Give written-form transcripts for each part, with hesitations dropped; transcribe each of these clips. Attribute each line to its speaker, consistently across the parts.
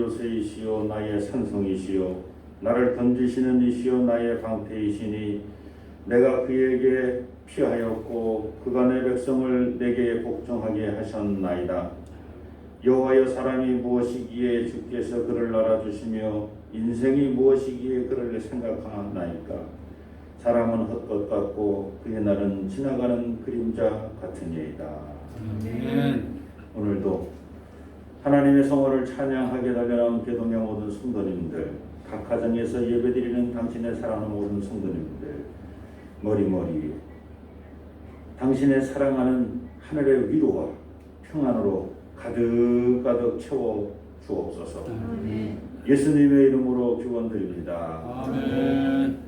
Speaker 1: 요새이시요 나의 산성이시요 나를 던지시는 이시요 나의 방패이시니 내가 그에게 피하였고 그가 내 백성을 내게 복종하게 하셨나이다. 여호와여 사람이 무엇이기에 주께서 그를 알아주시며 인생이 무엇이기에 그를 생각하나이까. 사람은 헛것 같고 그의 날은 지나가는 그림자 같으니이다.
Speaker 2: 아멘.
Speaker 1: 오늘도 하나님의 성호를 찬양하게 달려나온 개동의 모든 성도님들, 각 가정에서 예배드리는 당신의 사랑하는 모든 성도님들, 머리머리 당신의 사랑하는 하늘의 위로와 평안으로 가득가득 채워 주옵소서.
Speaker 2: 아멘.
Speaker 1: 예수님의 이름으로 기원드립니다.
Speaker 2: 아멘.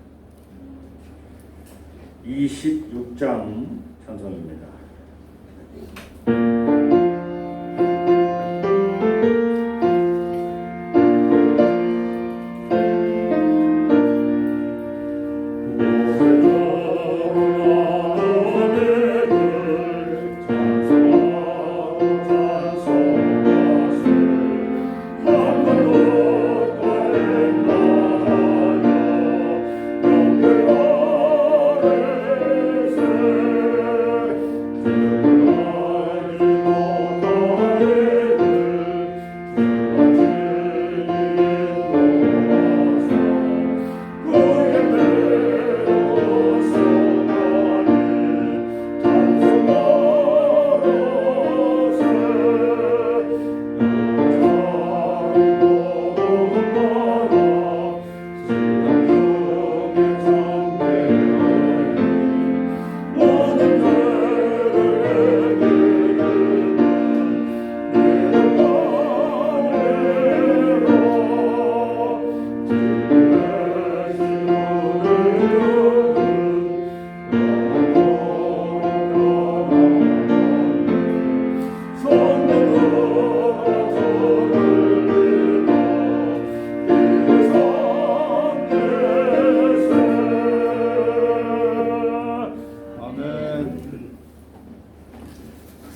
Speaker 1: 26장 찬송입니다.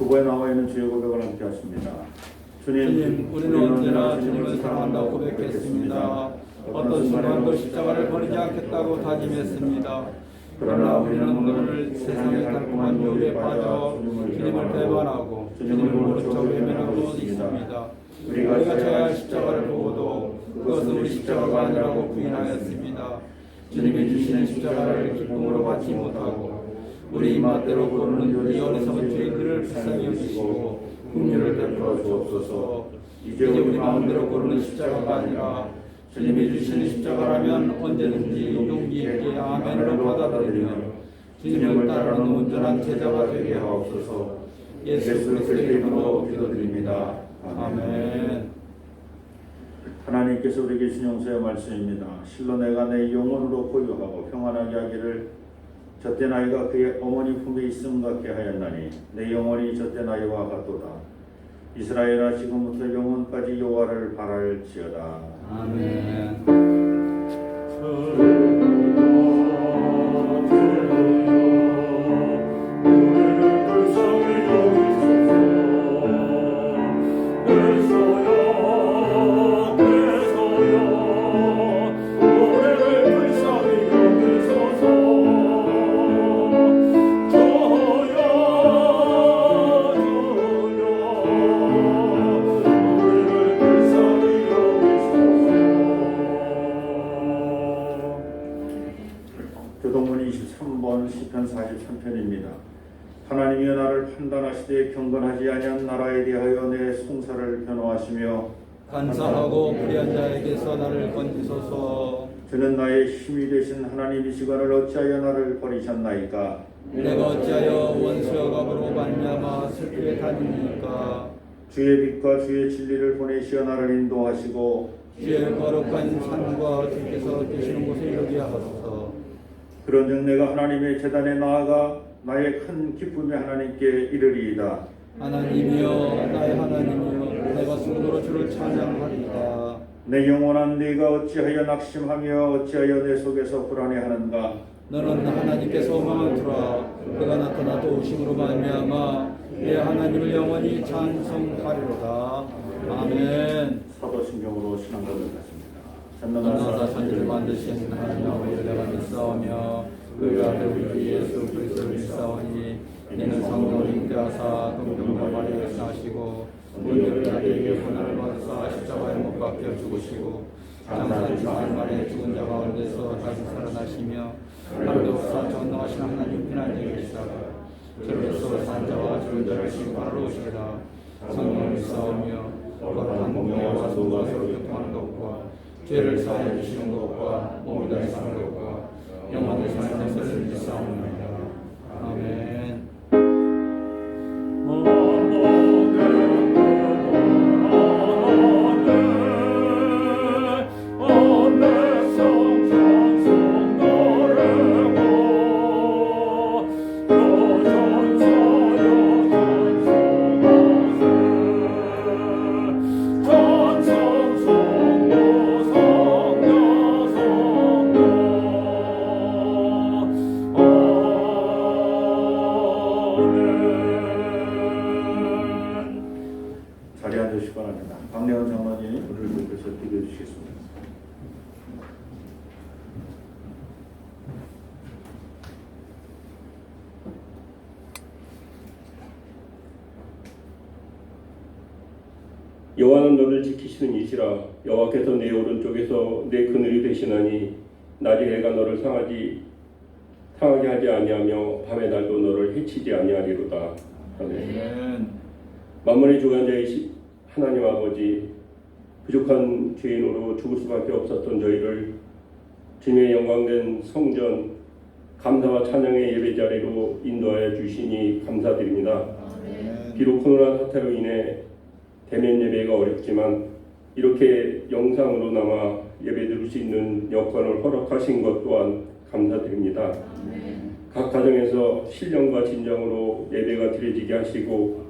Speaker 1: 두부에 나와 있는 주의 고백을 함께 하십니다.
Speaker 2: 주님, 우리는 언제나 주님을 사랑한다고 고백했습니다. 어떤 순간도 십자가를 버리지 않겠다고 다짐했습니다. 그러나 우리는 오늘 세상의 달콤한 유혹에 빠져 주님을 배반하고 주님을 모른 척 외면하고 있습니다. 우리가 져야 할 십자가를 보고도 그것은 우리 십자가가 아니라고 부인하였습니다. 주님이 주시는 십자가를 기쁨으로 받지 못하고 우리 입맛대로 고르는 이 어리석은 죄인들을 불쌍히 여기시고 긍휼을 베풀어 주옵소서. 이제 우리 마음대로 고르는 십자가가 아니라 주님이 주시는 십자가라면 언제든지 용기 있게 아멘으로 받아들이며 주님을 따르는 온전한 제자가 되게 하옵소서. 예수 그리스도의 이름으로 기도드립니다. 아멘.
Speaker 1: 하나님께서 우리에게 주신 용서의 말씀입니다. 실로 내가 내 영혼으로 보유하고 평안하게 하기를 젖된 아이가 그의 어머니 품에 있음 같게 하였나니 내 영혼이 젖된 아이와 같도다. 이스라엘아 지금부터 영원까지 여호와를 바랄지어다.
Speaker 2: 아멘.
Speaker 1: 교동문 23번 시편 43편입니다. 하나님이여 나를 판단하시되 경건하지 아니한 나라에 대하여 내 송사를 변호하시며
Speaker 2: 간사하고 불의한 자에게서 나를 건지소서.
Speaker 1: 주는 나의 힘이 되신 하나님이시거늘 어찌하여 나를 버리셨나이까.
Speaker 2: 내가 어찌하여 원수의 감으로 말미암아 슬프게 다니니까.
Speaker 1: 주의 빛과 주의 진리를 보내시어 나를 인도하시고
Speaker 2: 주의 거룩한 산과 주께서 계시는 곳에 이르게 하소서.
Speaker 1: 그런즉 내가 하나님의 제단에 나아가 나의 큰 기쁨의 하나님께 이르리이다.
Speaker 2: 하나님이여 나의 하나님이여 내가 숨으로 주를 찬양하리이다.
Speaker 1: 내 영혼아 네가 어찌하여 낙심하며 어찌하여 내 속에서 불안해하는가.
Speaker 2: 너는 하나님께 소망을 두라. 그가 나타나 도우심으로 말미암아 내 하나님을 영원히 찬송하리로다. 아멘.
Speaker 1: 사도 성경으로 신앙 고백했습니다.
Speaker 2: 전능하사 천지를 만드신 하나님 아버지를 내가 믿사오며 그 아들 우리 주 예수 그리스도를 믿사오니 이는 성령을 잉태하사 동정녀 마리아에서 나시고 우리를 우리에게 고난을 받으사 십자가에 못 박혀 죽으시고 장사한 지 사흘 만에 죽은 자 가운데서 다시 살아나시며 하늘에 오사 전능하신 하나님 피난자에 계시다가 저에서 산자와 저를 심판하러 오시리라. 성령을 믿사오며 거룩한 공명과 소가 서로 교통하는 것과 죄를 사하여 주시는 것과 몸을 다시 사는 것과 영원히 사는 것을 믿사옵나이다. 아멘.
Speaker 1: 자리에 앉으시기 바랍니다. 박래원 장로님이 오늘 교께서 기도해 주시겠습니다.
Speaker 3: 여호와는 너를 지키시는 이시라. 여호와께서 내 오른쪽에서 내 그늘이 되시나니 낮에 해가 너를 상하게 하지 아니하며 밤의 달도 너를 해치지 아니하리로다. 아멘. 만물의 주관자이신 하나님 아버지, 부족한 죄인으로 죽을 수밖에 없었던 저희를 주님의 영광된 성전 감사와 찬양의 예배 자리로 인도하여 주시니 감사드립니다. 비록 코로나 사태로 인해 대면 예배가 어렵지만 이렇게 영상으로나마 예배 드릴 수 있는 여건을 허락하신 것 또한 감사드립니다. 각 가정에서 신령과 진정으로 예배가 드려지게 하시고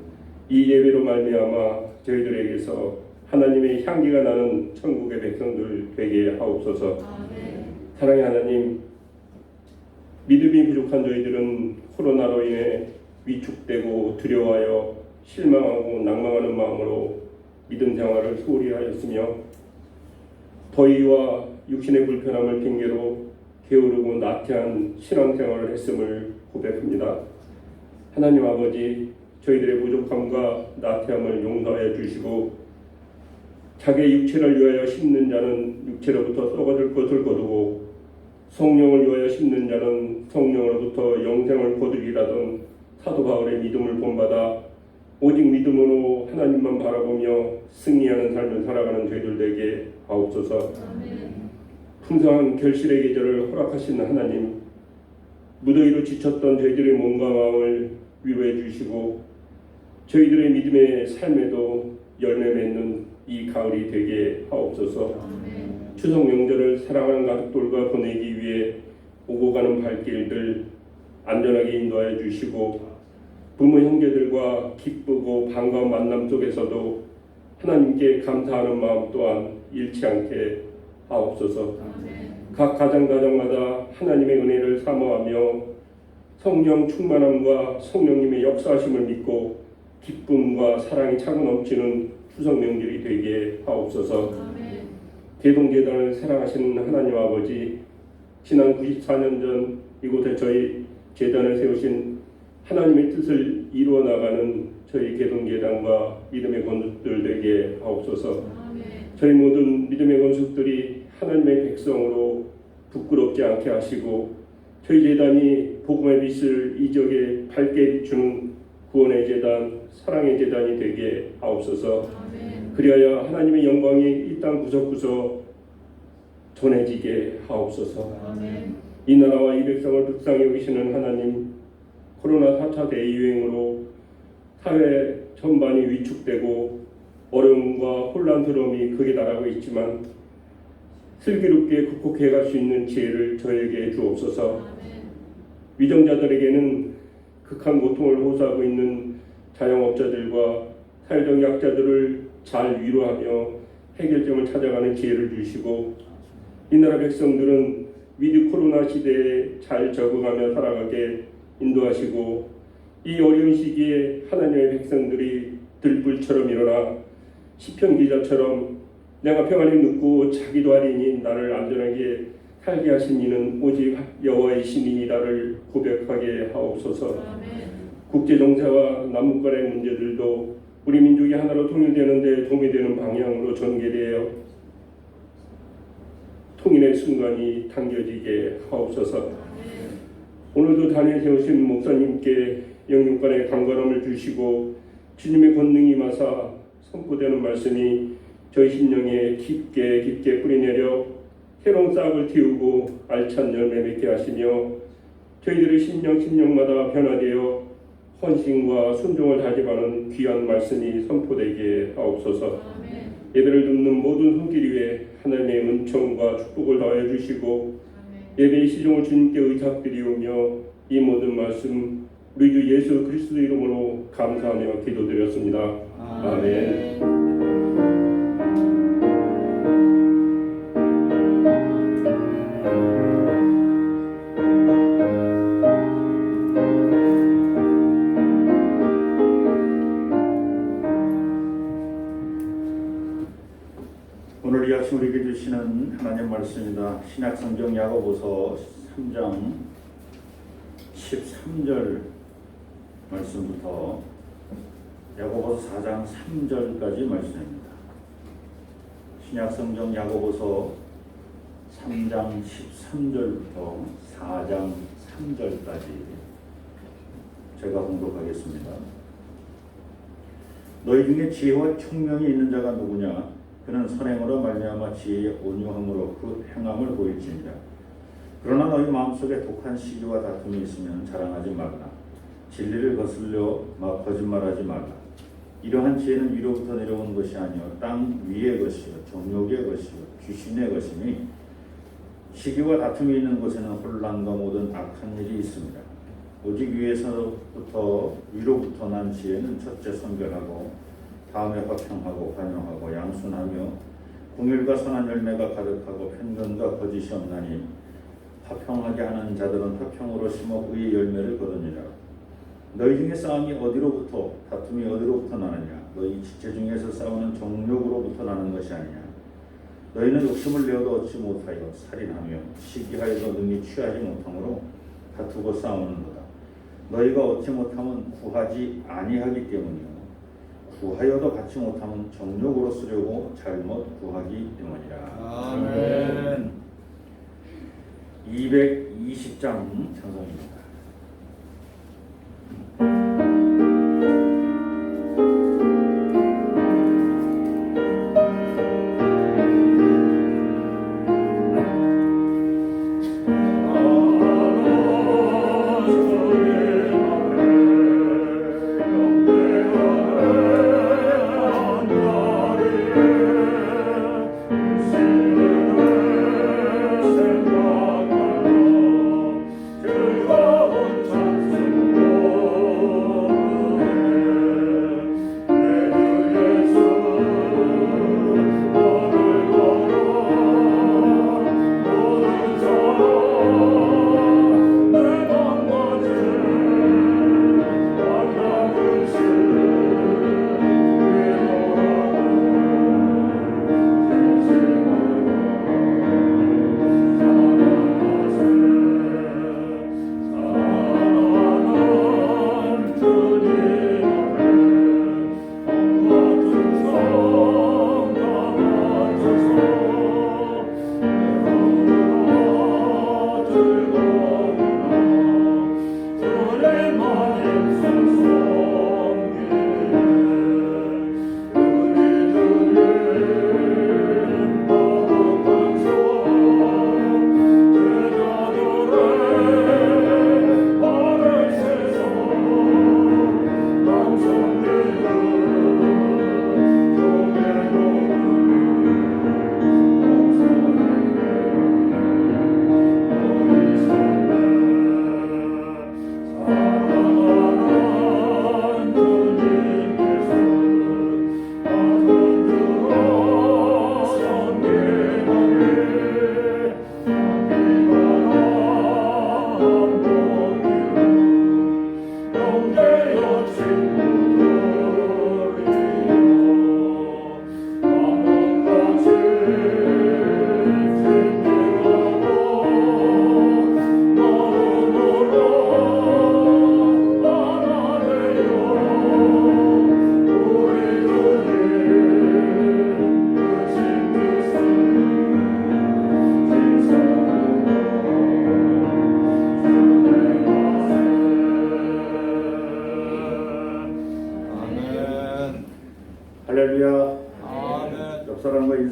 Speaker 3: 이 예배로 말미암아 저희들에게서 하나님의 향기가 나는 천국의 백성들 되게 하옵소서. 사랑의 하나님, 믿음이 부족한 저희들은 코로나로 인해 위축되고 두려워하여 실망하고 낭망하는 마음으로 믿음 생활을 소홀히 하였으며 더위와 육신의 불편함을 핑계로 게으르고 나태한 신앙생활을 했음을 고백합니다. 하나님 아버지, 저희들의 부족함과 나태함을 용서하여 주시고 자기의 육체를 위하여 심는 자는 육체로부터 썩어질 것을 거두고 성령을 위하여 심는 자는 성령으로부터 영생을 거두리라던 사도 바울의 믿음을 본받아 오직 믿음으로 하나님만 바라보며 승리하는 삶을 살아가는 저희들 되게 하옵소서. 풍성한 결실의 계절을 허락하신 하나님, 무더위로 지쳤던 저희들의 몸과 마음을 위로해 주시고 저희들의 믿음의 삶에도 열매 맺는 이 가을이 되게 하옵소서. 추석 명절을 사랑하는 가족들과 보내기 위해 오고 가는 발길들 안전하게 인도하여 주시고 부모 형제들과 기쁘고 반가운 만남 속에서도 하나님께 감사하는 마음 또한 잃지 않게 하옵소서. 각 가정마다 하나님의 은혜를 사모하며 성령 충만함과 성령님의 역사하심을 믿고 기쁨과 사랑이 차고 넘치는 추석 명절이 되게 하옵소서. 대동재단을 사랑하시는 하나님 아버지, 지난 94년 전 이곳에 저희 재단을 세우신 하나님의 뜻을 이루어 나가는 저희 개동재단과 믿음의 건축들 되게 하옵소서. 저희 모든 믿음의 건축들이 하나님의 백성으로 부끄럽지 않게 하시고 저희 재단이 복음의 빛을 이 지역에 밝게 비추는 구원의 재단, 사랑의 재단이 되게 하옵소서. 그리하여 하나님의 영광이 이 땅 구석구석 전해지게 하옵소서. 이 나라와 이 백성을 불쌍히 여기시는 하나님, 코로나 4차 대유행으로 사회 전반이 위축되고 어려움과 혼란스러움이 극에 달하고 있지만 슬기롭게 극복해갈 수 있는 지혜를 저에게 주옵소서. 위정자들에게는 극한 고통을 호소하고 있는 자영업자들과 사회적 약자들을 잘 위로하며 해결점을 찾아가는 기회를 주시고 이 나라 백성들은 위드 코로나 시대에 잘 적응하며 살아가게 인도하시고 이 어려운 시기에 하나님의 백성들이 들불처럼 일어나 시편 기자처럼 내가 평안히 눕고 자기도 하리니 나를 안전하게 살게 하신 이는 오직 여호와이시니이다를 고백하게 하옵소서. 국제정세와 남북간의 문제들도 우리 민족이 하나로 통일되는데 도움이 되는 방향으로 전개되어 통일의 순간이 당겨지게 하옵소서. 오늘도 단에 세우신 목사님께 영육간의 강건함을 주시고 주님의 권능이 임하사 선포되는 말씀이 저희 심령에 깊게 뿌리내려 새로운 싹을 틔우고 알찬 열매 맺게 하시며 저희들의 심령마다 변화되어 헌신과 순종을 다짐하는 귀한 말씀이 선포되게 하옵소서. 예배를 듣는 모든 손길 위에 하나님의 은총과 축복을 더하여 주시고 예배의 시종을 주님께 의탁드리오며 이 모든 말씀 우리 주 예수 그리스도 이름으로 감사하며 기도드렸습니다. 아멘.
Speaker 1: 오늘 이 아침 우리에게 주시는 하나님 말씀입니다. 신약성경 야고보서 3장 13절 말씀부터 야고보서 4장 3절까지 말씀입니다. 신약성경 야고보서 3장 13절부터 4장 3절까지 제가 봉독하겠습니다. 너희 중에 지혜와 총명이 있는 자가 누구냐? 그는 선행으로 말미암아 지혜의 온유함으로 그 행함을 보일지니라. 그러나 너희 마음속에 독한 시기와 다툼이 있으면 자랑하지 말라. 진리를 거슬려 거짓말하지 말라. 이러한 지혜는 위로부터 내려온 것이 아니요 땅 위의 것이요 정욕의 것이요 귀신의 것이니 시기와 다툼이 있는 곳에는 혼란과 모든 악한 일이 있습니다. 오직 위로부터 난 지혜는 첫째 선별하고 다음에 화평하고 관용하고 양순하며 공율과 선한 열매가 가득하고 편견과 거짓이 없나니 화평하게 하는 자들은 화평으로 심어 의의 열매를 거두니라. 너희 중에 싸움이 어디로부터 다툼이 어디로부터 나느냐? 너희 지체 중에서 싸우는 정욕으로부터 나는 것이 아니냐? 너희는 욕심을 내어도 얻지 못하여 살인하며 시기하여도 능히 취하지 못함으로 다투고 싸우는도다. 너희가 얻지 못하면 구하지 아니하기 때문이요 구하여도 받지 못하면 정욕으로 쓰려고 잘못 구하기 때문이라.
Speaker 2: 아멘.
Speaker 1: 220장 찬송입니다.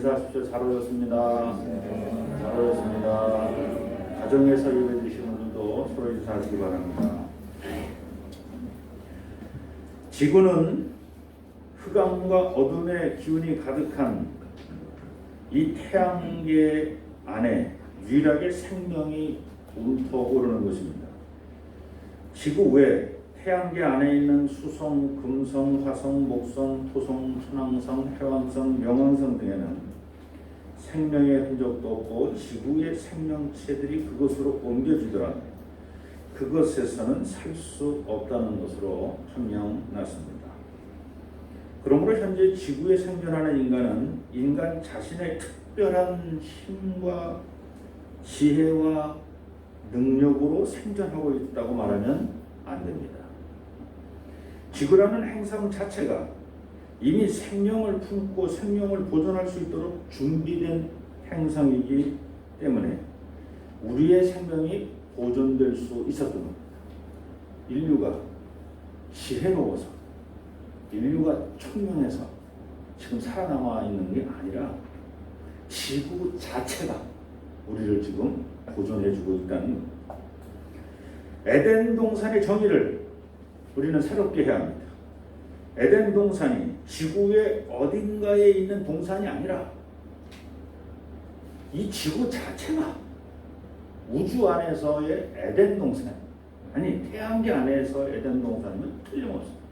Speaker 1: 인사하십시오. 잘 오셨습니다. 잘 오셨습니다. 가정에서 예배 드시는 분들도 서로 인사하시기 바랍니다. 지구는 흑암과 어둠의 기운이 가득한 이 태양계 안에 유일하게 생명이 움터오르는 것입니다. 지구 외 태양계 안에 있는 수성, 금성, 화성, 목성, 토성, 천왕성, 해왕성, 명왕성 등에는 생명의 흔적도 없고 지구의 생명체들이 그것으로 옮겨지더라도 그것에서는 살 수 없다는 것으로 판명났습니다. 그러므로 현재 지구에 생존하는 인간은 인간 자신의 특별한 힘과 지혜와 능력으로 생존하고 있다고 말하면 안 됩니다. 지구라는 행성 자체가 이미 생명을 품고 생명을 보존할 수 있도록 준비된 행성이기 때문에 우리의 생명이 보존될 수 있었던 겁니다. 인류가 지혜로워서 인류가 총명해서 지금 살아남아 있는 게 아니라 지구 자체가 우리를 지금 보존해주고 있다는 겁니다. 에덴 동산의 정의를 우리는 새롭게 해야 합니다. 에덴 동산이 지구의 어딘가에 있는 동산이 아니라 이 지구 자체가 우주 안에서의 에덴 동산, 아니 태양계 안에서 에덴 동산이면 틀림없습니다.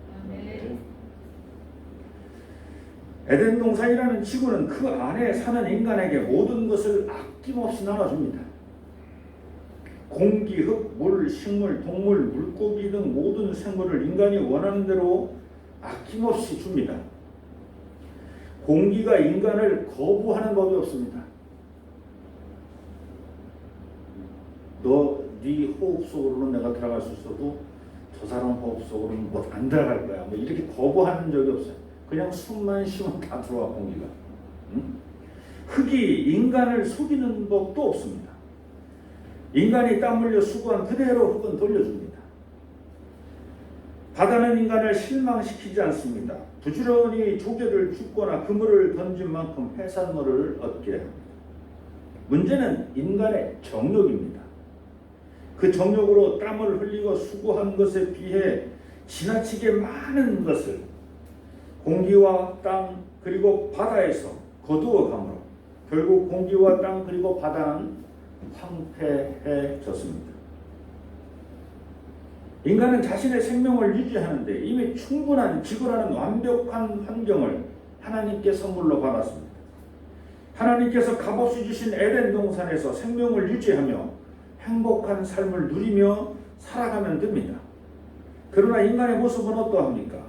Speaker 1: 에덴 동산이라는 지구는 그 안에 사는 인간에게 모든 것을 아낌없이 나눠줍니다. 공기, 흙, 물, 식물, 동물, 물고기 등 모든 생물을 인간이 원하는 대로 아낌없이 줍니다. 공기가 인간을 거부하는 법이 없습니다. 네 호흡 속으로는 내가 들어갈 수 있어도 저 사람 호흡 속으로는 뭐 안 들어갈 거야. 뭐 이렇게 거부하는 적이 없어요. 그냥 숨만 쉬면 다 들어와 공기가. 흙이 인간을 속이는 법도 없습니다. 인간이 땀 흘려 수고한 그대로 흙은 돌려줍니다. 바다는 인간을 실망시키지 않습니다. 부지런히 조개를 줍거나 그물을 던진 만큼 해산물을 얻게 합니다. 문제는 인간의 정욕입니다. 그 정욕으로 땀을 흘리고 수고한 것에 비해 지나치게 많은 것을 공기와 땅 그리고 바다에서 거두어가므로 결국 공기와 땅 그리고 바다는 황폐해졌습니다. 인간은 자신의 생명을 유지하는데 이미 충분한 지구라는 완벽한 환경을 하나님께 선물로 받았습니다. 하나님께서 값없이 주신 에덴 동산에서 생명을 유지하며 행복한 삶을 누리며 살아가면 됩니다. 그러나 인간의 모습은 어떠합니까?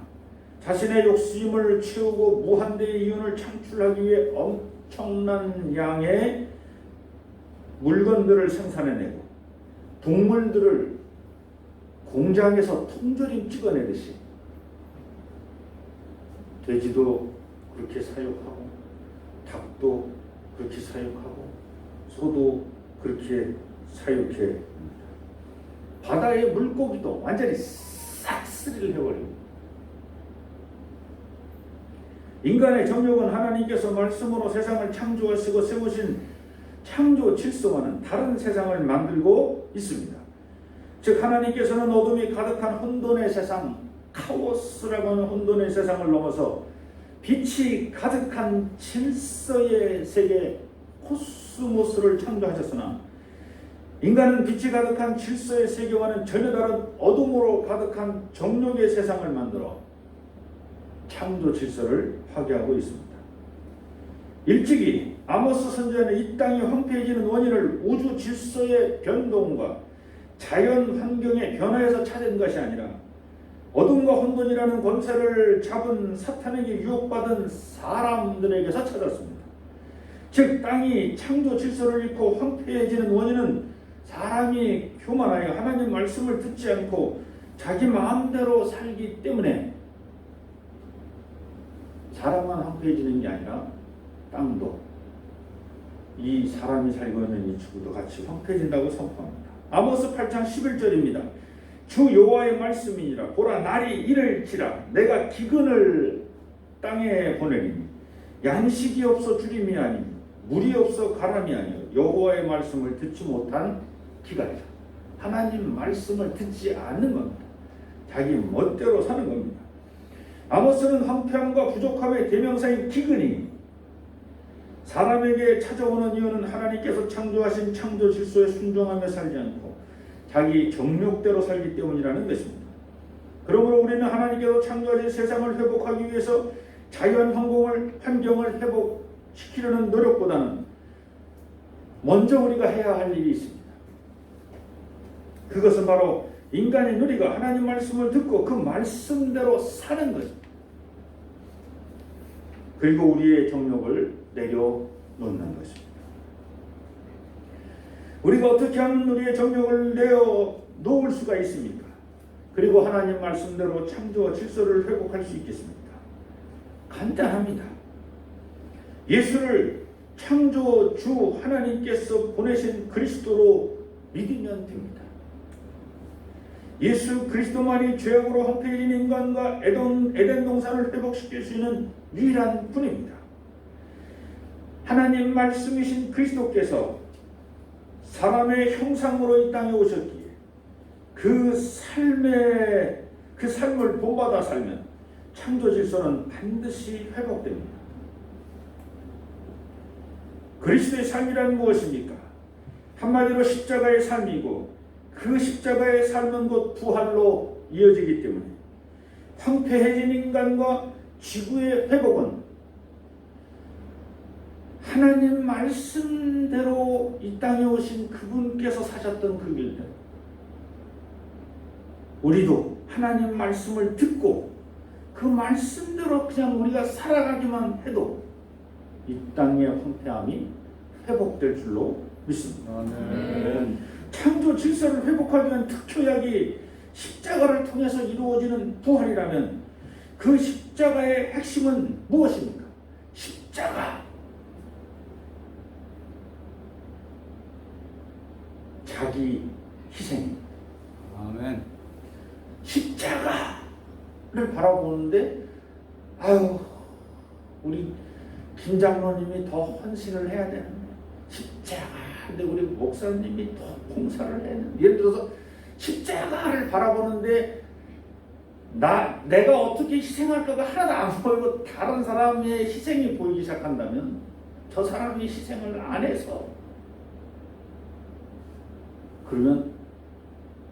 Speaker 1: 자신의 욕심을 채우고 무한대의 이윤을 창출하기 위해 엄청난 양의 물건들을 생산해내고 동물들을 공장에서 통조림 찍어내듯이 돼지도 그렇게 사육하고 닭도 그렇게 사육하고 소도 그렇게 사육해 바다의 물고기도 완전히 싹쓸이를 해버립니다. 인간의 정욕은 하나님께서 말씀으로 세상을 창조하시고 세우신 창조 질서와는 다른 세상을 만들고 있습니다. 즉 하나님께서는 어둠이 가득한 혼돈의 세상, 카오스라고 하는 혼돈의 세상을 넘어서 빛이 가득한 질서의 세계 코스모스를 창조하셨으나 인간은 빛이 가득한 질서의 세계와는 전혀 다른 어둠으로 가득한 정욕의 세상을 만들어 창조 질서를 파괴하고 있습니다. 일찍이 아모스 선지자는 이 땅이 황폐해지는 원인을 우주 질서의 변동과 자연 환경의 변화에서 찾은 것이 아니라 어둠과 혼돈이라는 권세를 잡은 사탄에게 유혹받은 사람들에게서 찾았습니다. 즉 땅이 창조 질서를 잃고 황폐해지는 원인은 사람이 교만하여 하나님 말씀을 듣지 않고 자기 마음대로 살기 때문에 사람만 황폐해지는 게 아니라 땅도 이 사람이 살고 있는 이 지구도 같이 황폐해진다고 선포합니다. 아모스 8장 11절입니다. 주 여호와의 말씀이니라. 보라 날이 이를지라 내가 기근을 땅에 보내리니 양식이 없어 주림이 아니요 물이 없어 가람이 아니요 여호와의 말씀을 듣지 못한 기갈이다. 하나님 말씀을 듣지 않는 겁니다. 자기 멋대로 사는 겁니다. 아모스는 황폐함과 부족함의 대명사인 기근이 사람에게 찾아오는 이유는 하나님께서 창조하신 창조 질서에 순종하며 살지 않고 자기 정욕대로 살기 때문이라는 것입니다. 그러므로 우리는 하나님께서 창조하신 세상을 회복하기 위해서 자연 환경을 회복시키려는 노력보다는 먼저 우리가 해야 할 일이 있습니다. 그것은 바로 인간의 누리가 하나님 말씀을 듣고 그 말씀대로 사는 것입니다. 그리고 우리의 정욕을 내려놓는 것입니다. 우리가 어떻게 하면 우리의 정욕을 내려놓을 수가 있습니까? 그리고 하나님 말씀대로 창조와 질서를 회복할 수 있겠습니까? 간단합니다. 예수를 창조주 하나님께서 보내신 그리스도로 믿으면 됩니다. 예수 그리스도만이 죄악으로 황폐해진 인간과 에덴 동산을 회복시킬 수 있는 유일한 분입니다. 하나님 말씀이신 그리스도께서 사람의 형상으로 이 땅에 오셨기에 그 삶을 본받아 살면 창조 질서는 반드시 회복됩니다. 그리스도의 삶이란 무엇입니까? 한마디로 십자가의 삶이고 그 십자가의 삶은 곧 부활로 이어지기 때문에 황폐해진 인간과 지구의 회복은 하나님 말씀대로 이 땅에 오신 그분께서 사셨던 그 길대로 우리도 하나님 말씀을 듣고 그 말씀대로 그냥 우리가 살아가기만 해도 이 땅의 황폐함이 회복될 줄로 믿습니다. 창조 질서를 회복하기 위한 특효약이 십자가를 통해서 이루어지는 부활이라면 그 십자가의 핵심은 무엇입니까? 십자가. 자기 희생입니다.
Speaker 2: 아멘.
Speaker 1: 십자가를 바라보는데 우리 김 장로님이 더 헌신을 해야 되는데 십자가. 근데 우리 목사님이 더 봉사를 해야 되는데 예를 들어서 십자가를 바라보는데 내가 어떻게 희생할까가 하나도 안 보이고 다른 사람의 희생이 보이기 시작한다면 저 사람이 희생을 안 해서 그러면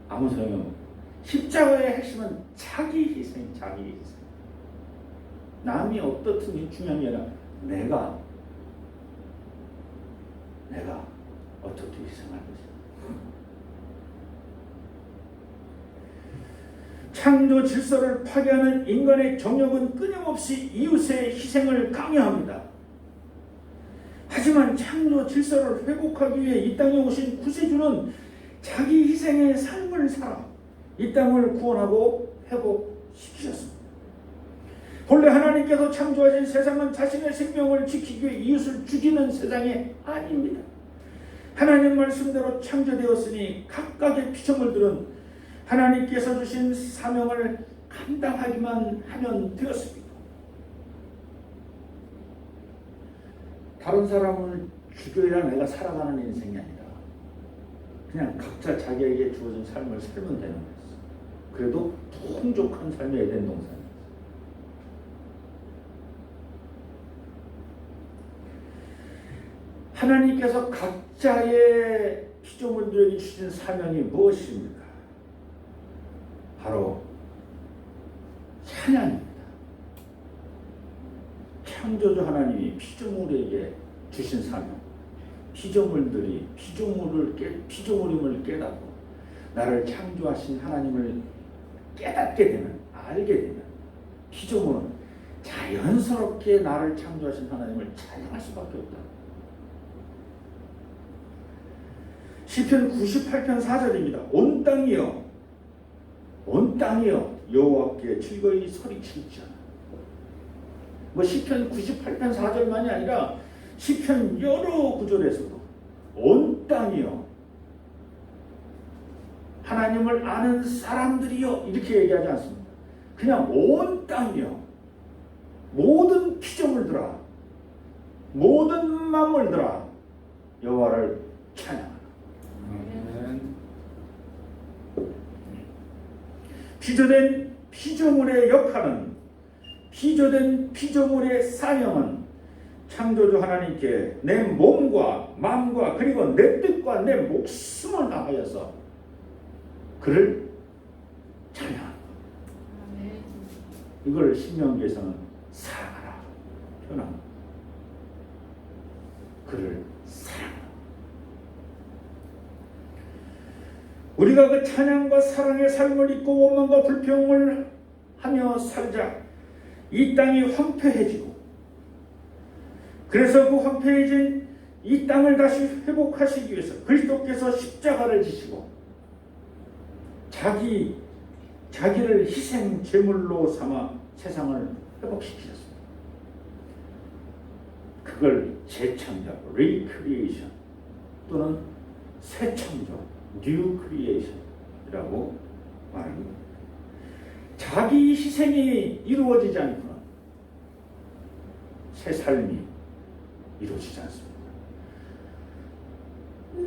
Speaker 1: 아무 소용이 없는 십자가의 핵심은 자기 희생. 남이 어떻든 중요한 게 아니라 내가 어떻게 희생할 것인가. 창조 질서를 파괴하는 인간의 정욕은 끊임없이 이웃의 희생을 강요합니다. 하지만 창조 질서를 회복하기 위해 이 땅에 오신 구세주는 자기 희생의 삶을 살아 이 땅을 구원하고 회복시키셨습니다. 본래 하나님께서 창조하신 세상은 자신의 생명을 지키기 위해 이웃을 죽이는 세상이 아닙니다. 하나님 말씀대로 창조되었으니 각각의 피조물들은 하나님께서 주신 사명을 감당하기만 하면 되었습니다. 다른 사람을 죽여야 내가 살아가는 인생이 아니라 그냥 각자 자기에게 주어진 삶을 살면 되는 거였어요. 그래도 풍족한 삶의 에덴 동산이었어요. 하나님께서 각자의 피조물들에게 주신 사명이 무엇입니까? 바로 찬양입니다. 창조주 하나님이 피조물에게 주신 사명, 피조물들이 피조물임을 깨닫고 나를 창조하신 하나님을 깨닫게 되면, 알게 되면 피조물은 자연스럽게 나를 창조하신 하나님을 찬양할 수밖에 없다. 시편 98편 4절입니다. 온 땅이여 여호와께 즐거이 소리칠지어다. 시편 98편 4절만이 아니라 시편 여러 구절에서도 온 땅이여 하나님을 아는 사람들이여 이렇게 얘기하지 않습니다. 그냥 온 땅이여 모든 피조물들아 모든 만물들아 여호와를 찬양하라.
Speaker 2: 아멘.
Speaker 1: 피조된 피조물의 역할은, 피조된 피조물의 사명은 창조주 하나님께 내 몸과 마음과 그리고 내 뜻과 내 목숨을 다하여서 그를 찬양하는 것. 이걸 신명기에서는 사랑하라 표현합니다. 그를 사랑하라. 우리가 그 찬양과 사랑의 삶을 잊고 원망과 불평을 하며 살자 이 땅이 황폐해지고, 그래서 그 황폐해진 이 땅을 다시 회복하시기 위해서 그리스도께서 십자가를 지시고 자기를 희생 제물로 삼아 세상을 회복시키셨습니다. 그걸 재창조, recreation 또는 새창조, new creation이라고 말합니다. 자기 희생이 이루어지지 않고는 새 삶이 이루어지지 않습니다.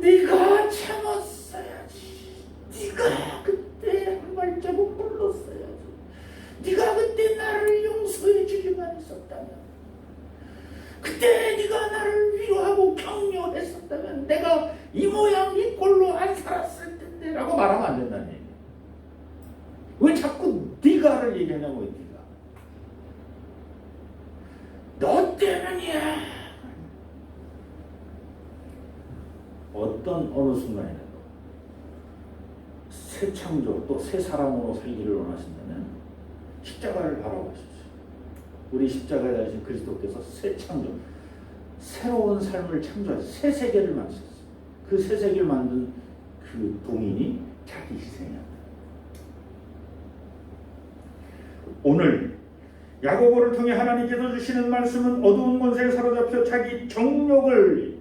Speaker 1: 네가 참았어야지. 네가 그때 한 발자국 물렀어야지. 네가 그때 나를 용서해 주기만 했었다면, 그때 네가 나를 위로하고 격려했었다면 내가 이 모양 이 꼴로 안 살았을 텐데 라고 말하면 안 된다는 얘기예요. 왜 자꾸 네가를 얘기하냐고. 네가 너 때문이야. 어떤 어느 순간이라도 새 창조 또 새 사람으로 살기를 원하신다면 십자가를 바라보십시오. 우리 십자가에 달리신 그리스도께서 새 창조, 새로운 삶을 창조하셔서 새 세계를 만드셨어요. 그 새 세계를 만든 그 동인이 자기 희생이었다. 오늘 야고보를 통해 하나님께서 주시는 말씀은 어두운 권세에 사로잡혀 자기 정욕을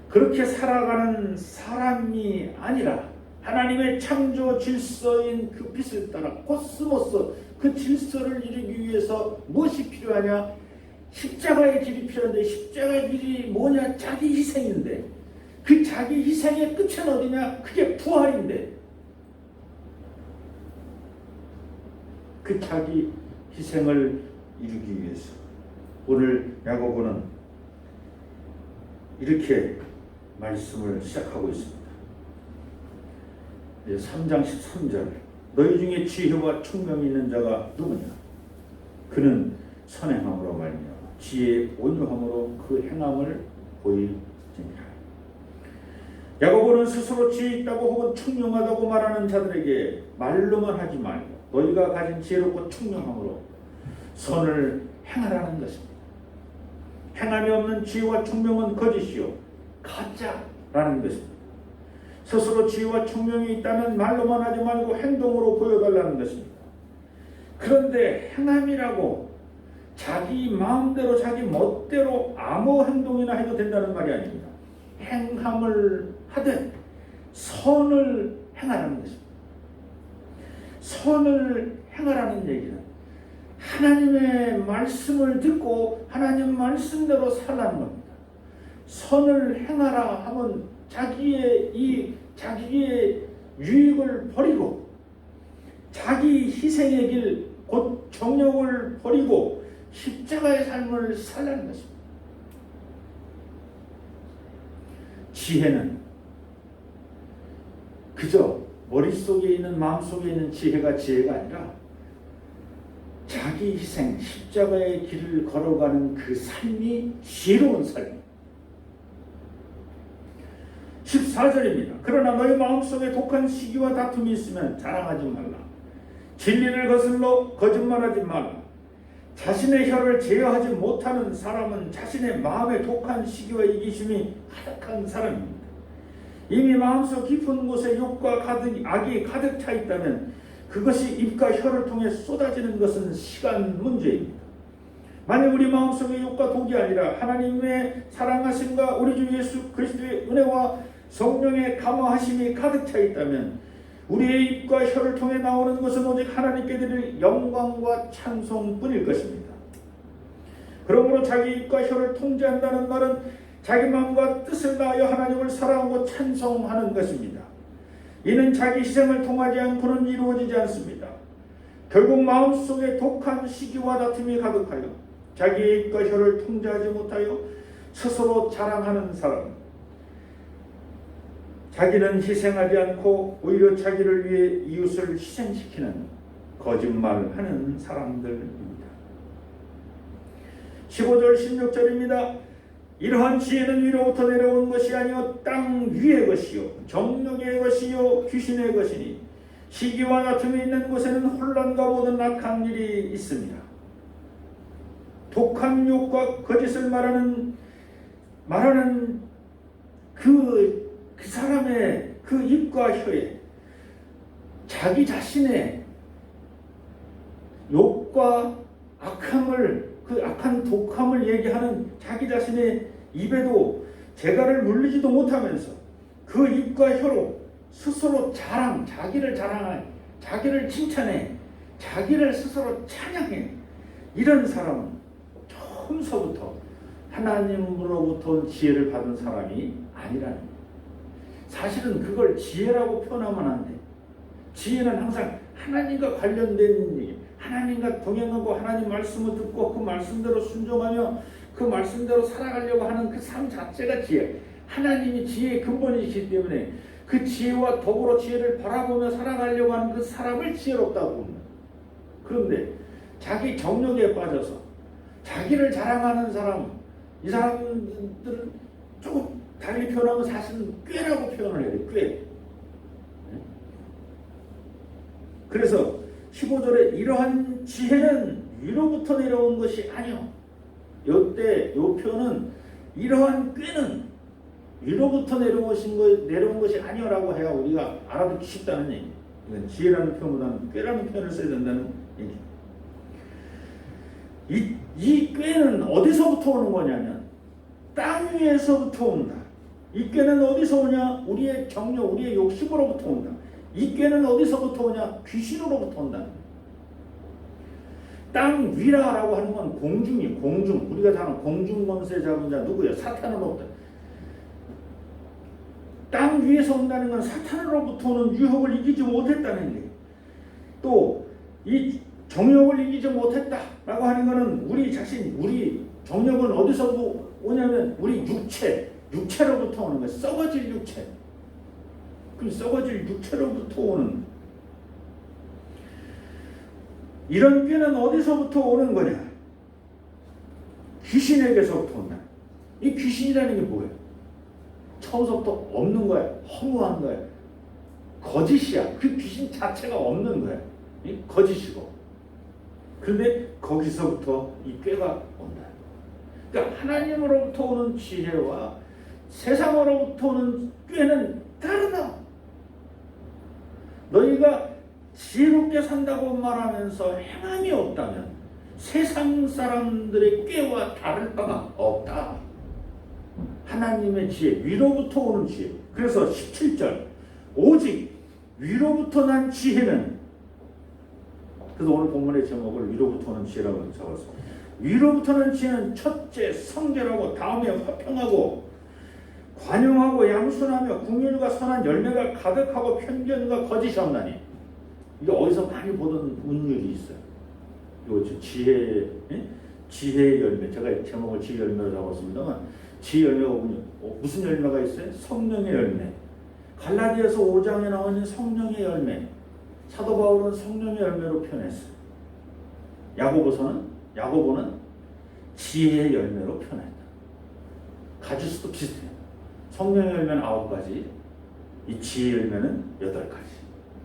Speaker 1: 그렇게 살아가는 사람이 아니라 하나님의 창조 질서인 그 빛을 따라 코스모스 그 질서를 이루기 위해서 무엇이 필요하냐? 십자가의 길이 필요한데 십자가의 길이 뭐냐? 자기 희생인데 그 자기 희생의 끝은 어디냐? 그게 부활인데 그 자기 희생을 이루기 위해서 오늘 야고보는 이렇게 말씀을 시작하고 있습니다. 3장 13절 너희 중에 지혜와 총명이 있는 자가 누구냐? 그는 선행함으로 말미암아 지혜의 온유함으로 그 행함을 보이지니라. 야고보는 스스로 지혜 있다고 혹은 총명하다고 말하는 자들에게 말로만 하지 말고 너희가 가진 지혜롭고 총명함으로 선을 행하라는 것입니다. 행함이 없는 지혜와 총명은 거짓이요 가짜라는 것입니다. 스스로 지혜와 총명이 있다면 말로만 하지 말고 행동으로 보여달라는 것입니다. 그런데 행함이라고 자기 마음대로 자기 멋대로 아무 행동이나 해도 된다는 말이 아닙니다. 행함을 하되 선을 행하라는 것입니다. 선을 행하라는 얘기는 하나님의 말씀을 듣고 하나님 말씀대로 살라는 겁니다. 선을 행하라 하면 자기의 유익을 버리고 자기 희생의 길, 곧 정욕을 버리고 십자가의 삶을 살라는 것입니다. 지혜는 그저 머릿속에 있는 마음속에 있는 지혜가 아니라 자기 희생, 십자가의 길을 걸어가는 그 삶이 지혜로운 삶입니다. 14절입니다. 그러나 너희 마음속에 독한 시기와 다툼이 있으면 자랑하지 말라. 진리를 거슬러 거짓말하지 말라. 자신의 혀를 제어하지 못하는 사람은 자신의 마음에 독한 시기와 이기심이 가득한 사람입니다. 이미 마음속 깊은 곳에 욕과 악이 가득 차 있다면 그것이 입과 혀를 통해 쏟아지는 것은 시간 문제입니다. 만약 우리 마음속에 욕과 독이 아니라 하나님의 사랑하심과 우리 주 예수 그리스도의 은혜와 성령의 감화하심이 가득 차 있다면 우리의 입과 혀를 통해 나오는 것은 오직 하나님께 드릴 영광과 찬송뿐일 것입니다. 그러므로 자기 입과 혀를 통제한다는 말은 자기 마음과 뜻을 다하여 하나님을 사랑하고 찬송하는 것입니다. 이는 자기 희생을 통하지 않고는 이루어지지 않습니다. 결국 마음속에 독한 시기와 다툼이 가득하여 자기의 입과 혀를 통제하지 못하여 스스로 자랑하는 사람, 자기는 희생하지 않고 오히려 자기를 위해 이웃을 희생시키는 거짓말하는 사람들입니다. 15절 16절입니다. 이러한 지혜는 위로부터 내려온 것이 아니요 땅 위의 것이요 정욕의 것이요 귀신의 것이니 시기와 다툼이 있는 곳에는 혼란과 모든 악한 일이 있습니다. 독한 욕과 거짓을 말하는 그 사람의 그 입과 혀에 자기 자신의 욕과 악함을, 그 악한 독함을 얘기하는 자기 자신의 입에도 재갈을 물리지도 못하면서 그 입과 혀로 스스로 자기를 자랑해, 자기를 칭찬해, 자기를 스스로 찬양해. 이런 사람은 처음서부터 하나님으로부터 온 지혜를 받은 사람이 아니라는 거예요. 사실은 그걸 지혜라고 표현하면 안 돼. 지혜는 항상 하나님과 관련된 일, 하나님과 동행하고 하나님 말씀을 듣고 그 말씀대로 순종하며 그 말씀대로 살아가려고 하는 그 삶 자체가 지혜. 하나님이 지혜의 근본이시기 때문에 그 지혜와 더불어 지혜를 바라보며 살아가려고 하는 그 사람을 지혜롭다고 봅니다. 그런데 자기 정욕에 빠져서 자기를 자랑하는 사람, 이 사람들은 조금 달리 표현하면 사실은 꾀라고 표현을 해요. 꾀. 그래서 15절에 이러한 지혜는 위로부터 내려온 것이 아니요. 이때 이 표현은 이러한 꾀는 위로부터 내려온 것이 아니요라고 해야 우리가 알아듣기 쉽다는 얘기. 이건 지혜라는 표현보다는 꾀라는 표현을 써야 된다는 얘기. 이 꾀는 어디서부터 오는 거냐면 땅 위에서부터 온다. 이 꾀는 어디서 오냐? 우리의 정욕, 우리의 욕심으로부터 온다. 이 꾀는 어디서부터 오냐? 귀신으로부터 온다. 땅 위라라고 하는 건 공중이, 공중. 우리가 다 아는 공중 권세 잡은 자 누구예요? 사탄으로부터. 땅 위에서 온다는 건 사탄으로부터 오는 유혹을 이기지 못했다는 게. 또 이 정욕을 이기지 못했다라고 하는 것은 우리 자신, 우리 정욕은 어디서 오냐면 우리 육체로부터 오는 거예요. 썩어질 육체. 그 썩어질 육체로부터 오는. 이런 꾀는 어디서부터 오는 거냐? 귀신에게서부터 온다. 이 귀신이라는 게 뭐예요? 처음부터 없는 거야. 허무한 거야. 거짓이야. 그 귀신 자체가 없는 거야. 거짓이고. 그런데 거기서부터 이 꾀가 온다. 그러니까 하나님으로부터 오는 지혜와 세상으로부터 오는 꾀는 다르다. 너희가 지혜롭게 산다고 말하면서 행함이 없다면 세상 사람들의 꾀와 다를 바가 없다. 하나님의 지혜, 위로부터 오는 지혜. 그래서 17절 오직 위로부터 난 지혜는, 그래서 오늘 본문의 제목을 위로부터 오는 지혜라고 적었어요. 위로부터 난 지혜는 첫째 성결하고 다음에 화평하고 관용하고 양순하며 긍휼과 선한 열매가 가득하고 편견과 거짓이 없나니. 이게 어디서 많이 보던 문율이 있어요. 이거 지혜의 열매. 제가 제목을 지혜 열매로 적었습니다만 지혜 열매가 무슨 열매가 있어요? 성령의 열매. 갈라디아서 5장에 나오는 성령의 열매. 사도 바울은 성령의 열매로 표현했어요. 야고보는 지혜의 열매로 표현했다. 가지수도 비슷해요. 성령의 열매는 9가지, 이 지혜의 열매는 8가지.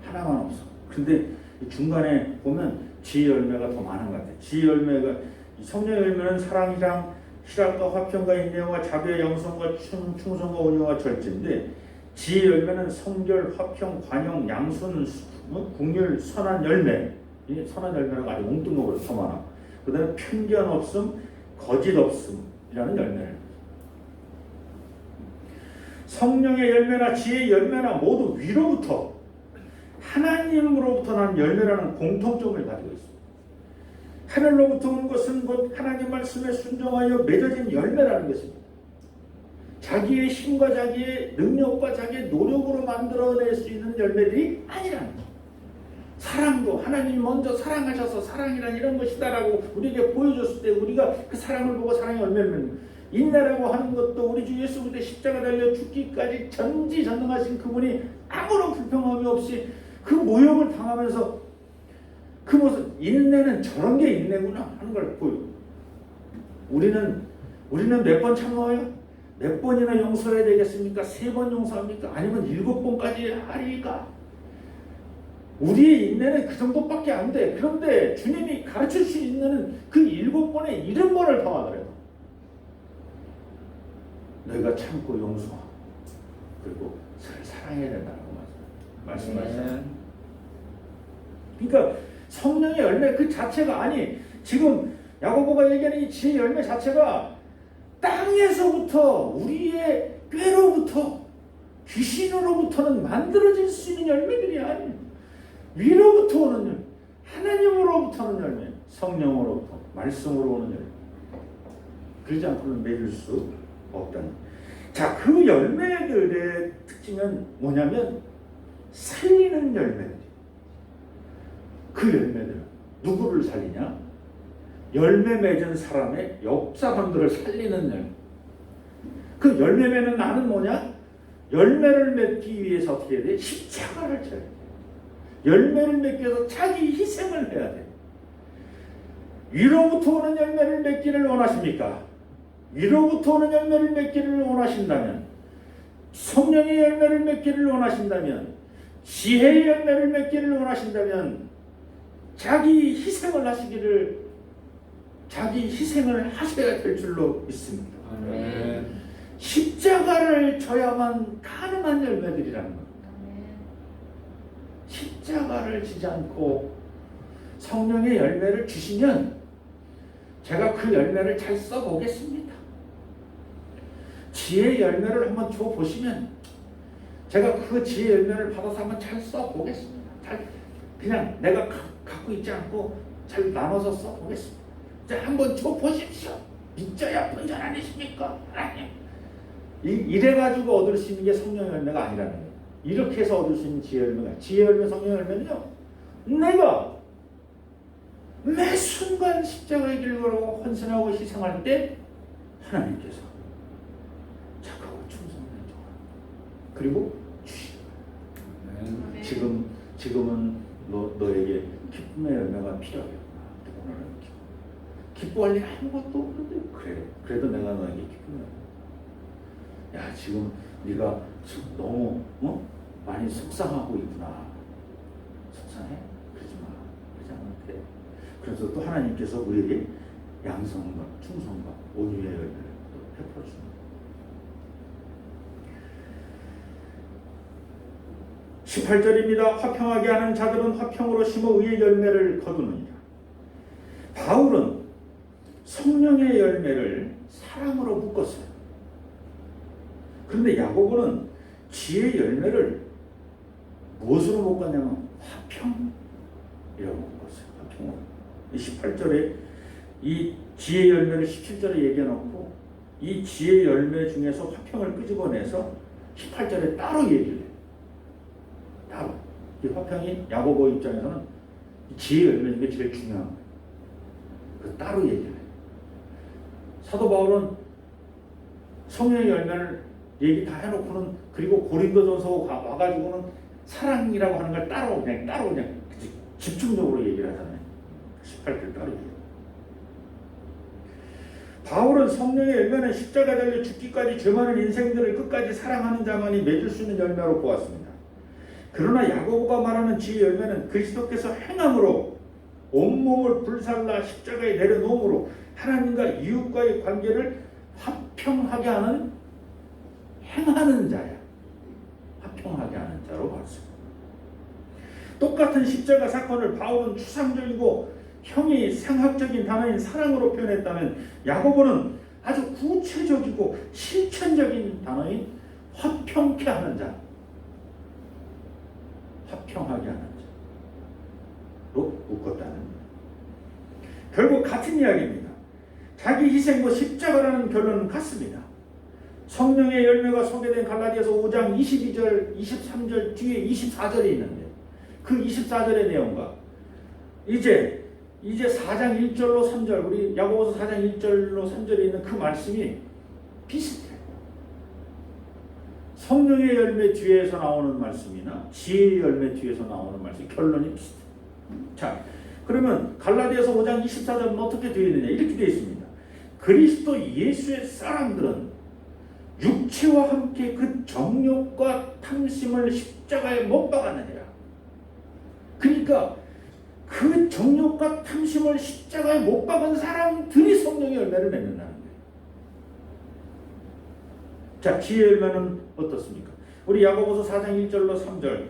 Speaker 1: 하나만 없어. 근데 중간에 보면 지혜 열매가 더 많은 것 같아요. 지혜 열매가, 성령의 열매는 사랑이랑 희락과 화평과 인내와 자비와 양성과 충성과 온유와 절제인데, 지혜 열매는 성결, 화평, 관용, 양순, 긍휼, 선한 열매. 이 선한 열매는 아주 뭉뚱그려 더 많아. 그 다음에 편견 없음, 거짓 없음이라는 열매를. 성령의 열매나 지혜의 열매나 모두 위로부터, 하나님으로부터 난 열매라는 공통점을 가지고 있습니다. 하늘로부터 온 것은 곧 하나님 말씀에 순종하여 맺어진 열매라는 것입니다. 자기의 힘과 자기의 능력과 자기의 노력으로 만들어낼 수 있는 열매들이 아니라는 거예요. 사랑도 하나님이 먼저 사랑하셔서 사랑이란 이런 것이다라고 우리에게 보여줬을 때 우리가 그 사랑을 보고 사랑의 열매를 맺는, 인내라고 하는 것도 우리 주 예수 그리스도의 십자가 달려 죽기까지 전지전능하신 그분이 아무런 불평함이 없이 그 모욕을 당하면서 그 모습, 인내는 저런 게 인내구나 하는 걸 보여. 우리는 몇 번 참아요? 몇 번이나 용서해야 되겠습니까? 3번 용서합니까? 아니면 7번까지 하리까? 우리의 인내는 그 정도밖에 안 돼. 그런데 주님이 가르칠 수 있는 그 7번에 70번을 더하더라도 너희가 참고 용서하고 그리고 서로 사랑해야 된다고 말씀하시잖아요. 그러니까 성령의 열매 그 자체가, 아니 지금 야고보가 얘기하는 이 지혜 열매 자체가 땅에서부터 우리의 꾀로부터 귀신으로부터는 만들어질 수 있는 열매들이 아니에요. 위로부터 오는 열매, 하나님으로부터 오는 열매, 성령으로부터 말씀으로 오는 열매. 그러지 않고는 맺을 수 없다는. 자, 그 열매들의 특징은 뭐냐면 살리는 열매들. 그 열매들 누구를 살리냐? 열매 맺은 사람의 옆 사람들을 살리는 열매. 그 열매 맺는 나는 뭐냐? 열매를 맺기 위해서 어떻게 해야 돼? 십자가를 져야 돼. 열매를 맺기 위해서 자기 희생을 해야 돼. 위로부터 오는 열매를 맺기를 원하십니까? 위로부터 오는 열매를 맺기를 원하신다면, 성령의 열매를 맺기를 원하신다면, 지혜의 열매를 맺기를 원하신다면 자기 희생을 하셔야 될 줄로 믿습니다.
Speaker 2: 아멘.
Speaker 1: 십자가를 져야만 가능한 열매들이라는 겁니다. 십자가를 지지 않고 성령의 열매를 주시면 제가 그 열매를 잘 써보겠습니다. 지혜의 열매를 한번 줘보시면 제가 그 지혜의 열매를 받아서 한번 잘 써보겠습니다. 그냥 내가 갖고 있지 않고 잘 나눠서 써보겠습니다. 자, 한번 줘보십시오. 믿져야 본전 아니십니까? 하나님. 이래가지고 얻을 수 있는 게 성령의 열매가 아니라는 거예요. 이렇게 해서 얻을 수 있는 지혜 열매가, 지혜 열매, 성령 열매는요, 내가 매 순간 십자가의 길을 걸어 헌신하고 희생할 때 하나님께서 착하고 충성된 종 그리고 주시는 거예요. 지금은 너에게 기쁨의 열매가 필요하겠구나. 오늘은 기뻐할 일 아무것도 없는데 그래. 그래도 내가 너에게 기쁨의 열매. 야, 지금 네가 너무 많이 속상하고 있구나. 속상해? 그러지 마. 그러지 않아도 돼. 그래서 또 하나님께서 우리에게 양성과 충성과 온유의 열매를 또 베풀어 줍니다. 18절입니다. 화평하게 하는 자들은 화평으로 심어 의의 열매를 거두느니라. 바울은 성령의 열매를 사랑으로 묶었어요. 그런데 야고보는 지혜의 열매를 무엇으로 묶었냐면 화평이라고 묶었어요. 화평으로. 18절에 이 지혜의 열매를 17절에 얘기해놓고 이 지혜의 열매 중에서 화평을 끄집어내서 18절에 따로 얘기를 해요. 따로. 이 화평이 야고보 입장에서는 지혜의 열매 중에 제일 중요한 거예요. 그 따로 얘기를 해요. 사도 바울은 성령의 열매를 얘기 다 해놓고는, 그리고 고린도전서 와가지고는 사랑이라고 하는 걸 따로 그냥 집중적으로 얘기를 하잖아요. 18절 따로 얘기해요. 바울은 성령의 열매는 십자가 달려 죽기까지 죄 많은 인생들을 끝까지 사랑하는 자만이 맺을 수 있는 열매로 보았습니다. 그러나 야고보가 말하는 지혜의 열매는 그리스도께서 행함으로 온몸을 불살라 십자가에 내려놓음으로 하나님과 이웃과의 관계를 화평하게 하는 행하는 자야. 화평하게 하는 자로 봤습니다. 똑같은 십자가 사건을 바울은 추상적이고 형이 생학적인 단어인 사랑으로 표현했다면 야고보는 아주 구체적이고 실천적인 단어인 화평케 하는 자, 화평하게 하는 자로 묶었다는 거예요. 결국 같은 이야기입니다. 자기 희생과 십자가라는 결론은 같습니다. 성령의 열매가 소개된 갈라디아서 5장 22절, 23절 뒤에 24절에 있는데 그 24절의 내용과 이제 4장 1절로 3절 우리 야고보서 4장 1절로 3절에 있는 그 말씀이 비슷해요. 성령의 열매 뒤에서 나오는 말씀이나 지혜의 열매 뒤에서 나오는 말씀 결론이 비슷해요. 자, 그러면 갈라디아서 5장 24절은 어떻게 되어 있느냐 이렇게 되어 있습니다. 그리스도 예수의 사람들은 육체와 함께 그 정욕과 탐심을 십자가에 못 박았느니라. 그러니까 그 정욕과 탐심을 십자가에 못 박은 사람들이 성령의 열매를 맺는다는 거예요. 자, 지혜의 열매는 어떻습니까? 우리 야고보서 4장 1절로 3절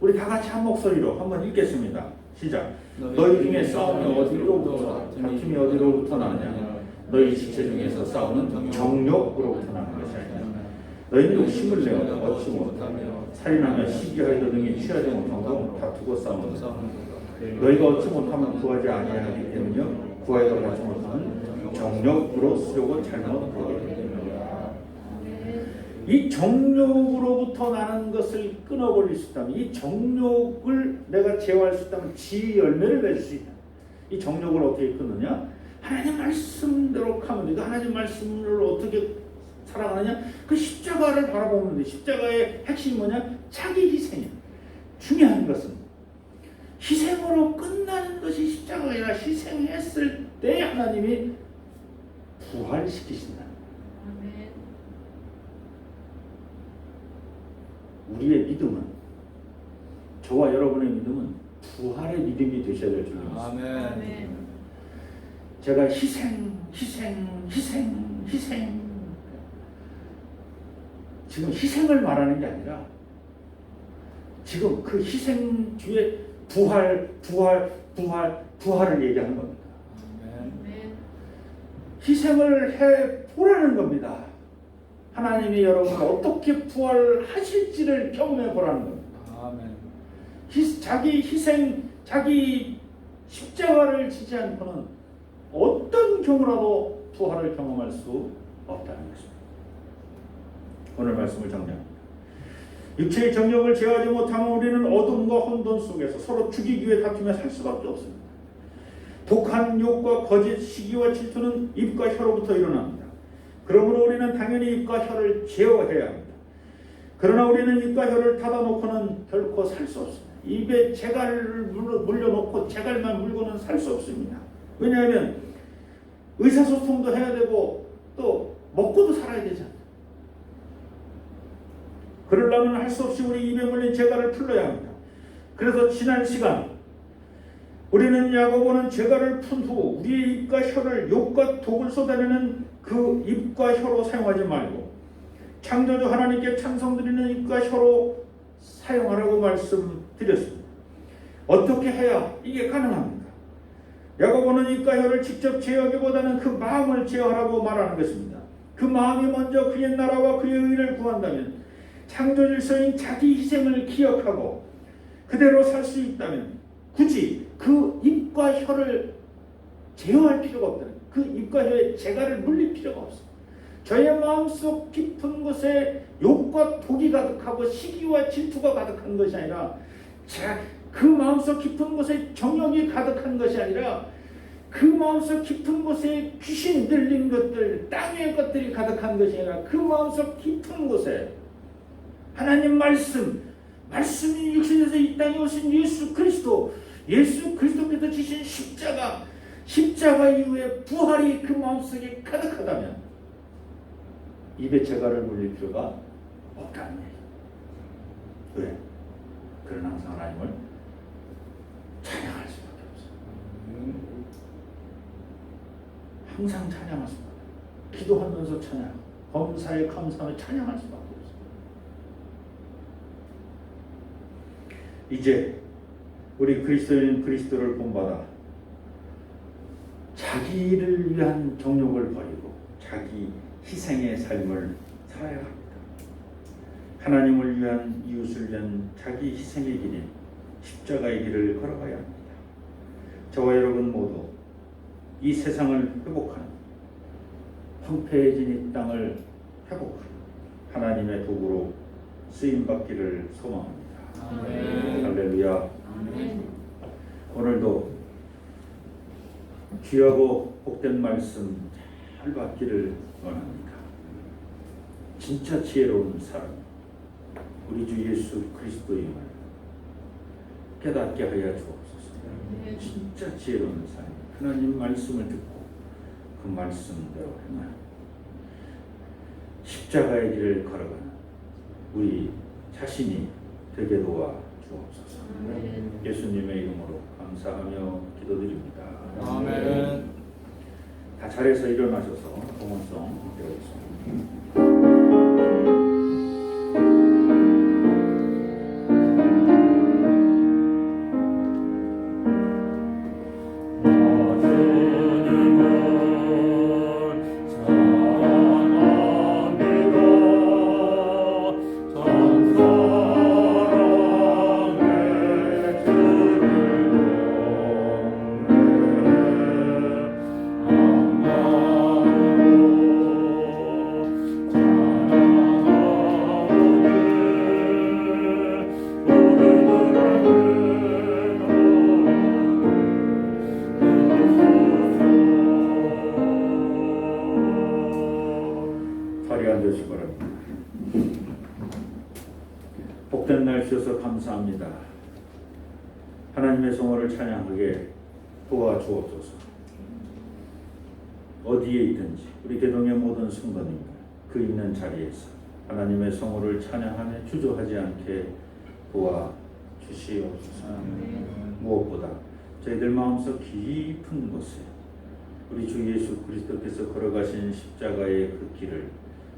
Speaker 1: 우리 다 같이 한 목소리로 한번 읽겠습니다. 시작. 너희 중에 싸움이 어디로부터 다툼이 어디로부터 나느냐? 너희 지체 중에서 싸우는 정욕으로부터 나는 것이 아니냐. 너희는 욕심을 내어 얻지 못하며 살인하며 시기하여 등에 취하지 못하고 다투고 싸우는다. 너희가 얻지 못하면 구하지 아니하기 때문이요 구하여도 받지 못하면 정욕으로 쓰려고 잘못 구하게 됩니다. 이 정욕으로부터 나는 것을 끊어버릴 수 있다면, 이 정욕을 내가 제어할 수 있다면 지혜의 열매를 맺을 수 있다. 이 정욕을 어떻게 끊느냐? 하나님 말씀대로 하면 돼. 하나님 말씀을 어떻게 살아가느냐? 그 십자가를 바라보면 돼. 십자가의 핵심이 뭐냐? 자기 희생이야. 중요한 것은 희생으로 끝나는 것이 십자가가 아니라 희생했을 때 하나님이 부활시키신다. 우리의 믿음은, 저와 여러분의 믿음은 부활의 믿음이 되셔야 될 줄 믿습니다.
Speaker 2: 아멘.
Speaker 1: 제가 희생 지금 희생을 말하는 게 아니라 지금 그 희생 뒤에 부활을 얘기하는 겁니다.
Speaker 2: 아멘.
Speaker 1: 희생을 해 보라는 겁니다. 하나님이 여러분을 어떻게 부활하실지를 경험해 보라는 겁니다.
Speaker 2: 아멘.
Speaker 1: 자기 희생, 자기 십자가를 지지 않고는 어떤 경우라도 부활을 경험할 수 없다는 것입니다. 오늘 말씀을 정리합니다. 육체의 정욕을 제어하지 못하면 우리는 어둠과 혼돈 속에서 서로 죽이기 위해 다투며 살 수밖에 없습니다. 독한 욕과 거짓, 시기와 질투는 입과 혀로부터 일어납니다. 그러므로 우리는 당연히 입과 혀를 제어해야 합니다. 그러나 우리는 입과 혀를 닫아놓고는 결코 살 수 없습니다. 입에 재갈을 물려놓고 재갈만 물고는 살 수 없습니다. 왜냐하면 의사소통도 해야 되고 또 먹고도 살아야 되잖아요. 그러려면 할 수 없이 우리 입에 물린 재갈을 풀러야 합니다. 그래서 지난 시간 우리는 야고보는 재갈을 푼 후 우리의 입과 혀를 욕과 독을 쏟아내는 그 입과 혀로 사용하지 말고 창조주 하나님께 찬송드리는 입과 혀로 사용하라고 말씀드렸습니다. 어떻게 해야 이게 가능합니까? 야고보는 입과 혀를 직접 제어하기보다는 그 마음을 제어하라고 말하는 것입니다. 그 마음이 먼저 그의 나라와 그의 의를 구한다면, 창조 질서인 자기 희생을 기억하고 그대로 살 수 있다면 굳이 그 입과 혀를 제어할 필요가 없다는, 그 입과 혀에 재갈을 물릴 필요가 없어요. 저의 마음속 깊은 곳에 욕과 독이 가득하고 시기와 질투가 가득한 것이 아니라, 그 마음속 깊은 곳에 정욕이 가득한 것이 아니라, 그 마음속 깊은 곳에 귀신 들린 것들, 땅의 것들이 가득한 것이 아니라, 그 마음속 깊은 곳에 하나님 말씀이 육신에서 이 땅에 오신 예수 그리스도께서 지신 십자가 이후에 부활이 그 마음속에 가득하다면 입에 재갈을 물릴 필요가 없다는 얘기예요. 왜? 그런 항상 하나님을 찬양할 수밖에 없어요. 항상 찬양할 수밖에 없어요. 기도하면서 찬양, 범사에 감사하며 찬양할 수밖에 없어요. 이제 우리 그리스도인 그리스도를 본받아 자기를 위한 정욕을 버리고 자기 희생의 삶을 살아야 합니다. 하나님을 위한, 이웃을 위한 자기 희생의 길인 십자가의 길을 걸어가야 합니다. 저와 여러분 모두 이 세상을 회복하는, 황폐해진 이 땅을 회복하는 하나님의 도구로 쓰임받기를 소망합니다.
Speaker 2: 아멘.
Speaker 1: 할렐루야.
Speaker 4: 아멘.
Speaker 1: 오늘도 귀하고 복된 말씀 잘 받기를 원합니다. 진짜 지혜로운 사람, 우리 주 예수 그리스도임을 깨닫게 하여 주옵소서. 진짜 지혜로운 사람, 하나님 말씀을 듣고 그 말씀대로 행하는 십자가의 길을 걸어가는 우리 자신이 되게 도와 주옵소서. 예수님의 이름으로 감사하며 기도드립니다.
Speaker 2: 아멘.
Speaker 1: 다 자리에서 일어나셔서 동원성 되어있습니다. 자리에 앉으시기 바랍니다. 복된 날 주셔서 감사합니다. 하나님의 성호를 찬양하게 도와주옵소서. 어디에 있든지 우리 개동의 모든 성도님들 그 있는 자리에서 하나님의 성호를 찬양하며 주저하지 않게 도와주시옵소서. 무엇보다 저희들 마음속 깊은 곳에 우리 주 예수 그리스도께서 걸어가신 십자가의 그 길을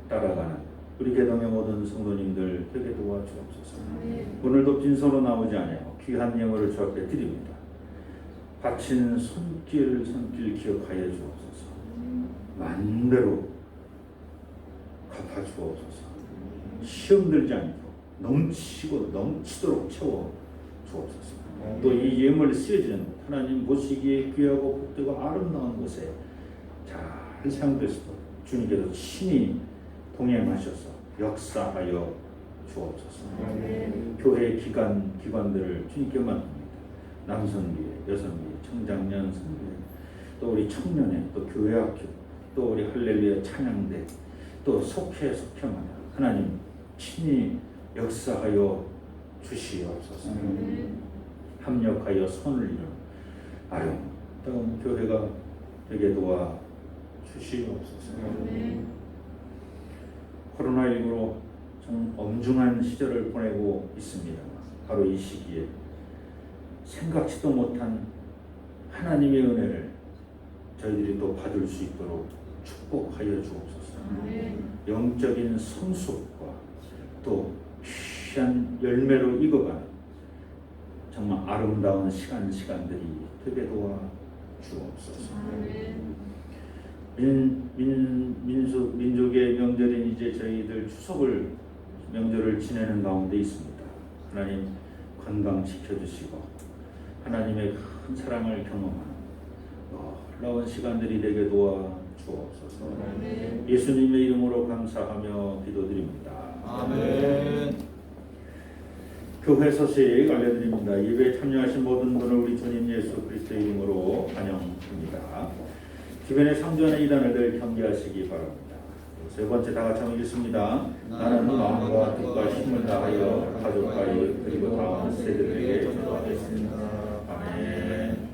Speaker 1: 따라가는 우리 개동의 모든 성도님들 되게 도와주옵소서. 오늘도 빈손으로 나오지 않아요. 귀한 예물을 주 앞에 드립니다. 바친 손길 기억하여 주옵소서. 만대로 갚아 주옵소서. 시험 들지 않고 넘치고 넘치도록 채워 주옵소서. 또 이 예물을 쓰여지는 하나님 보시기에 귀하고 복되고 아름다운 곳에 잘 사용될 수 있도록 주님께서 친히 동행하셔서 역사하여 주옵소서. 교회 기관들을 주님께 맡깁니다. 남성교회, 여성교회, 청장년 성교회, 또 우리 청년회, 또 교회학교, 또 우리 할렐루야 찬양대, 또 속해마다 하나님 친히 역사하여 주시옵소서. 합력하여 손을 이룬 아름다운 교회가 되게 도와 주시옵소서. 코로나19로 좀 엄중한 시절을 보내고 있습니다. 바로 이 시기에 생각지도 못한 하나님의 은혜를 저희들이 또 받을 수 있도록 축복하여 주옵소서. 영적인 성숙과 또 귀한 열매로 익어가는 정말 아름다운 시간들이 되게 도와 주옵소서. 민족의 명절인 이제 저희들 추석을 명절을 지내는 가운데 있습니다. 하나님 건강시켜 주시고 하나님의 큰 사랑을 경험하는 놀라운 시간들이 되게 도와 주옵소서. 예수님의 이름으로 감사하며 기도드립니다.
Speaker 2: 아멘.
Speaker 1: 교회 소식 알려드립니다. 예배에 참여하신 모든 분을 우리 주님 예수 그리스도의 이름으로 환영합니다. 주변에 상주하는 이단을 늘 경계하시기 바랍니다. 세 번째 다 같이 한번 읽겠습니다. 나는 마음과 뜻과 힘을 다하여 가족과 이웃 그리고 다음 세대들에게 전도하겠습니다. 아멘.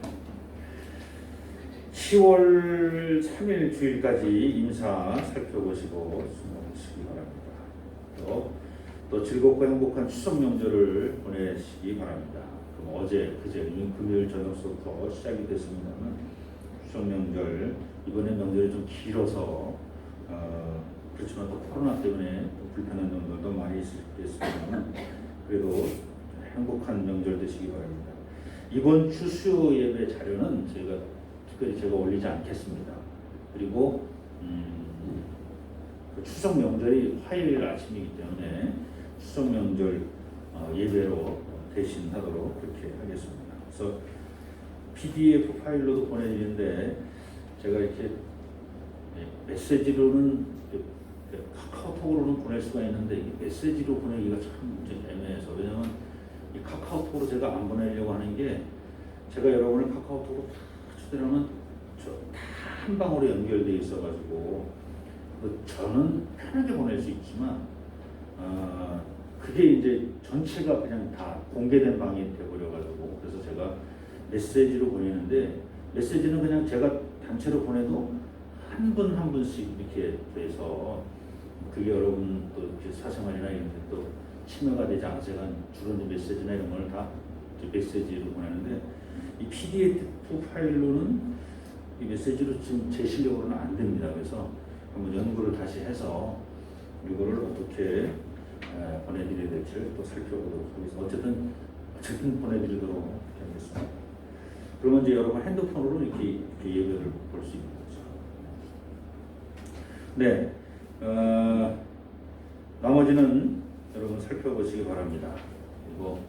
Speaker 1: 10월 3일 주일까지 인사 살펴보시고 수고하시기 바랍니다. 또 즐겁고 행복한 추석 명절을 보내시기 바랍니다. 그럼 어제, 그제, 금요일 저녁부터 시작이 됐습니다만 추석 명절, 이번에 명절이 좀 길어서 그렇지만 또 코로나 때문에 또 불편한 점들도 많이 있겠습니다만 그래도 행복한 명절 되시기 바랍니다. 이번 주 수요 예배 자료는 저희가 특별히 제가 올리지 않겠습니다. 그리고 그 추석 명절이 화요일 아침이기 때문에 추석 명절 예배로 대신하도록 그렇게 하겠습니다. 그래서 PDF 파일로도 보내드리는데 제가 이렇게 메시지로는 카카오톡으로는 보낼 수가 있는데 이 메시지로 보내기가 참 애매해서, 왜냐면 이 카카오톡으로 제가 안 보내려고 하는 게, 제가 여러분을 카카오톡으로 추천하면 한 방으로 연결돼 있어가지고 저는 편하게 보낼 수 있지만 그게 이제 전체가 그냥 다 공개된 방이 돼버려가지고, 그래서 제가 메시지로 보내는데, 메시지는 그냥 제가 단체로 보내도 한 분 한 분씩 이렇게 돼서 그게 여러분 또 이렇게 사생활이나 이런 데 또 침해가 되지 않아서 제가 주로 이제 메시지나 이런 걸 다 메시지로 보내는데, 이 PDF 파일로는 이 메시지로 지금 제 실력으로는 안 됩니다. 그래서 한번 연구를 다시 해서 이거를 어떻게 보내드려야 될지를 또 살펴보도록 하겠습니다. 어쨌든 보내드리도록 하겠습니다. 그러면 이제 여러분 핸드폰으로 이렇게 예배를 볼 수 있는 거죠. 네, 나머지는 여러분 살펴보시기 바랍니다. 그리고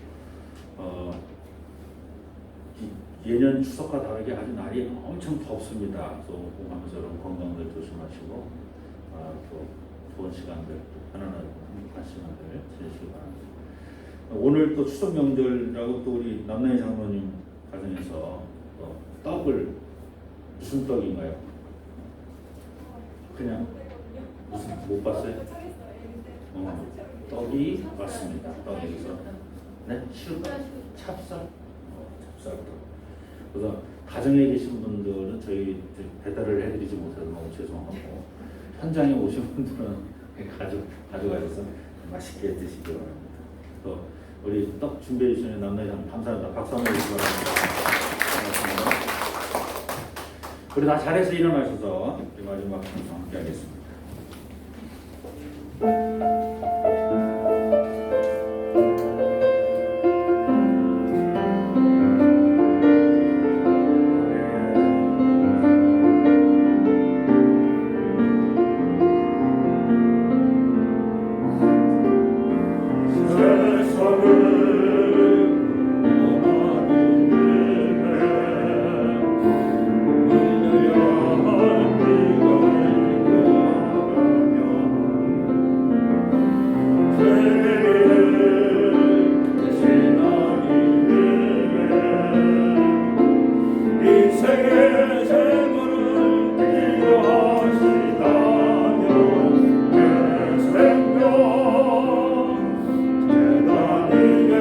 Speaker 1: 예년 추석과 다르게 아주 날이 엄청 덥습니다. 또 공항에서 여러분 건강들 조심하시고 또 좋은 시간들, 또 편안한 행복한 시간들 지내시기 바랍니다. 오늘 또 추석 명절이라고 또 우리 남나희 장로님 가정에서 또 떡을, 무슨 떡인가요? 그냥 무슨, 못 봤어요? 떡이 맞습니다. 떡에서 네? 찹쌀? 찹쌀떡. 그래서 가정에 계신 분들은 저희 배달을 해드리지 못해서 너무 죄송하고, 현장에 오신 분들은 가져가셔서 맛있게 드시기 바랍니다. 또 우리 떡 준비해 주시는 남나이장 감사합니다. 박수 한번 해주시기 바랍니다. 고맙습니다. 우리 다 잘해서 일어나셔서 마지막 방송 함께 하겠습니다.
Speaker 4: 내 생명 대단히 내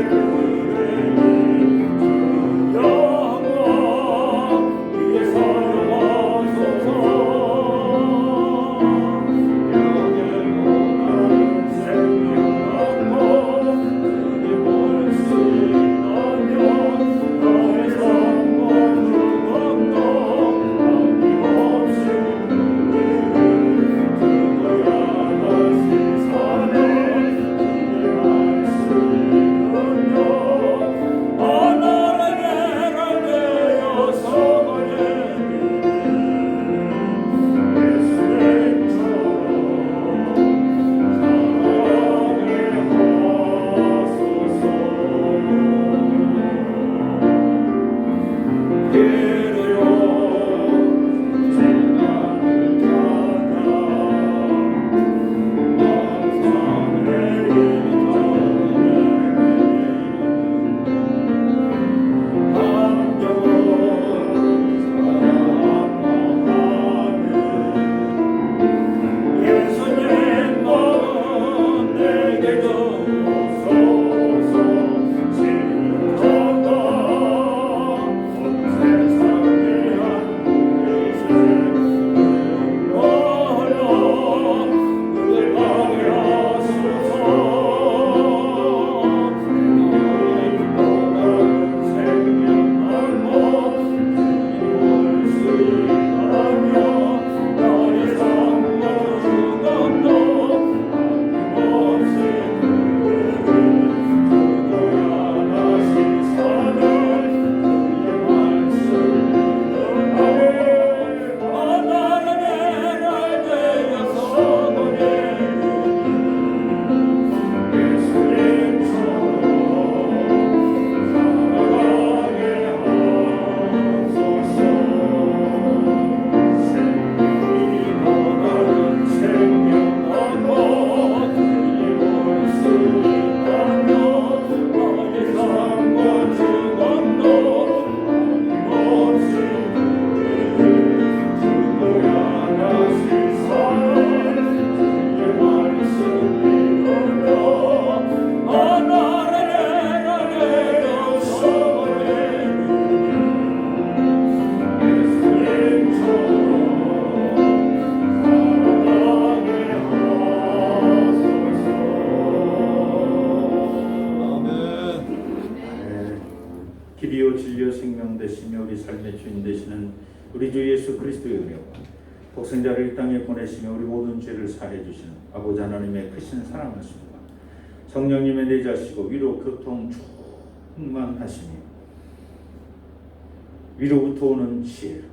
Speaker 1: 빛이요 진리요 생명 되시며 우리 삶의 주인 되시는 우리 주 예수 그리스도의 은혜와 독생자를 이 땅에 보내시며 우리 모든 죄를 사해 주시는 아버지 하나님의 크신 사랑하심과 성령님의 내자시고 위로 교통 충만하시며 위로부터 오는 지혜로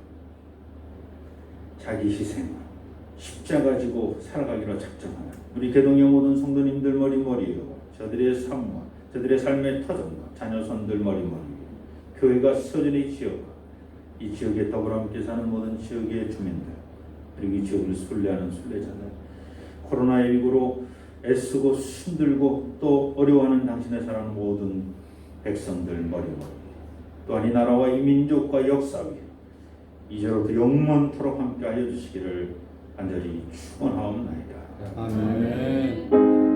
Speaker 1: 자기 희생으로 십자가 지고 살아가기로 작정하는 우리 개동의 모든 성도님들 머리머리요 저들의 삶과 저들의 삶의 터전과 자녀손들 머리머리 교회가 서전의 지역과 이 지역에 더불어 함께 사는 모든 지역의 주민들 그리고 이 지역을 순례하는 순례자들 코로나19로 애쓰고 힘들고 또 어려워하는 당신의 사랑 모든 백성들 머리머리 또한 이 나라와 이 민족과 역사 위에 이제로부터 영원토록 함께하여 주시기를 간절히 축원하옵나이다.
Speaker 2: 아멘.